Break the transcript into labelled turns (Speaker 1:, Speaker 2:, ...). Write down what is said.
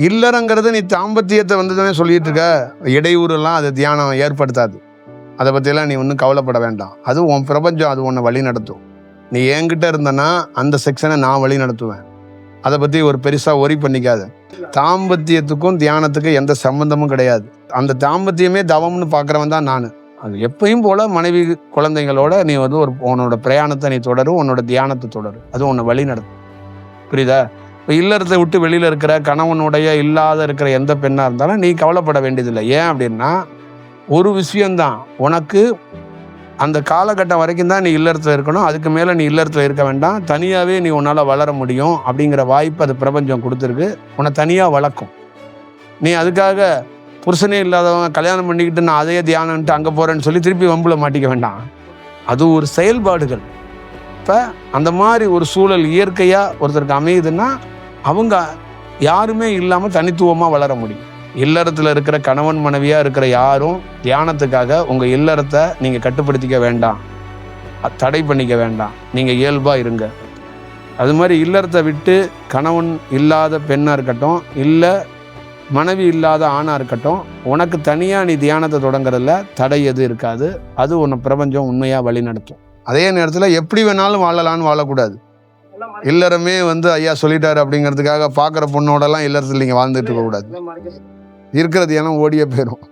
Speaker 1: இல்லறங்கிறது நீ தாம்பத்தியத்தை வந்து தானே சொல்லிட்டு இருக்க. இடையூறுலாம் அது தியானம் ஏற்படுத்தாது. அதை பற்றியெல்லாம் நீ ஒன்றும் கவலைப்பட வேண்டாம். அது உன் பிரபஞ்சம், அது உன்னை வழி நடத்தும். நீ என்கிட்ட இருந்தனா அந்த செக்ஷனை நான் வழி நடத்துவேன். அதை பற்றி ஒரு பெருசாக ஒரி பண்ணிக்காத. தாம்பத்தியத்துக்கும் தியானத்துக்கும் எந்த சம்பந்தமும் கிடையாது. அந்த தாம்பத்தியமே தவம்னு பார்க்குறவன் தான் நான். அது எப்பயும் போல் மனைவி குழந்தைங்களோட நீ வந்து உன்னோட பிரயாணத்தை நீ தொடரும், உன்னோட தியானத்தை தொடரும். அது உன்னை வழி நடத்தும். புரியுதா? இப்போ இல்லறத்தை விட்டு வெளியில் இருக்கிற கணவனுடைய இல்லாத இருக்கிற எந்த பெண்ணாக இருந்தாலும் நீ கவலைப்பட வேண்டியதில்லை. ஏன் அப்படின்னா ஒரு விஷயந்தான், உனக்கு அந்த காலகட்டம் வரைக்கும் தான் நீ இல்லறத்தில் இருக்கணும். அதுக்கு மேலே நீ இல்லறத்தில் இருக்க வேண்டாம். தனியாகவே நீ உன்னால் வளர முடியும் அப்படிங்கிற வாய்ப்பு அது பிரபஞ்சம் கொடுத்துருக்கு. உன்னை தனியாக வளர்க்கும். நீ அதுக்காக புருஷனே இல்லாதவங்க கல்யாணம் பண்ணிக்கிட்டு நான் அதையே தியானம்ட்டு அங்கே போகிறேன்னு சொல்லி திருப்பி வம்புல மாட்டிக்க வேண்டாம். அது ஒரு செயல்பாடுகள். இப்போ அந்த மாதிரி ஒரு சூழல் இயற்கையாக ஒருத்தருக்கு அமையுதுன்னா அவங்க யாருமே இல்லாமல் தனித்துவமாக வளர முடியும். இல்லறத்தில் இருக்கிற கணவன் மனைவியாக இருக்கிற யாரும் தியானத்துக்காக உங்கள் இல்லறத்தை நீங்கள் கட்டுப்படுத்திக்க வேண்டாம், தடை பண்ணிக்க வேண்டாம். நீங்கள் இயல்பாக இருங்க. அது மாதிரி இல்லறத்தை விட்டு கணவன் இல்லாத பெண்ணாக இருக்கட்டும், இல்லை மனைவி இல்லாத ஆணாக இருக்கட்டும், உனக்கு தனியாக நீ தியானத்தை தொடங்குறதுல தடை எதுவும் இருக்காது. அது உன்னை பிரபஞ்சம் உண்மையாக வழி நடத்தும். அதே நேரத்தில் எப்படி வேணாலும் வாழலான்னு வாழக்கூடாது. இல்லறமே வந்து ஐயா சொல்லிட்டாரு அப்படிங்கிறதுக்காக பார்க்குற பொண்ணோடலாம் இல்லறத்தில் நீங்கள் வாழ்ந்துட்டு இருக்கக்கூடாது. இருக்கிறது ஏன்னா ஓடியே போயிடும்.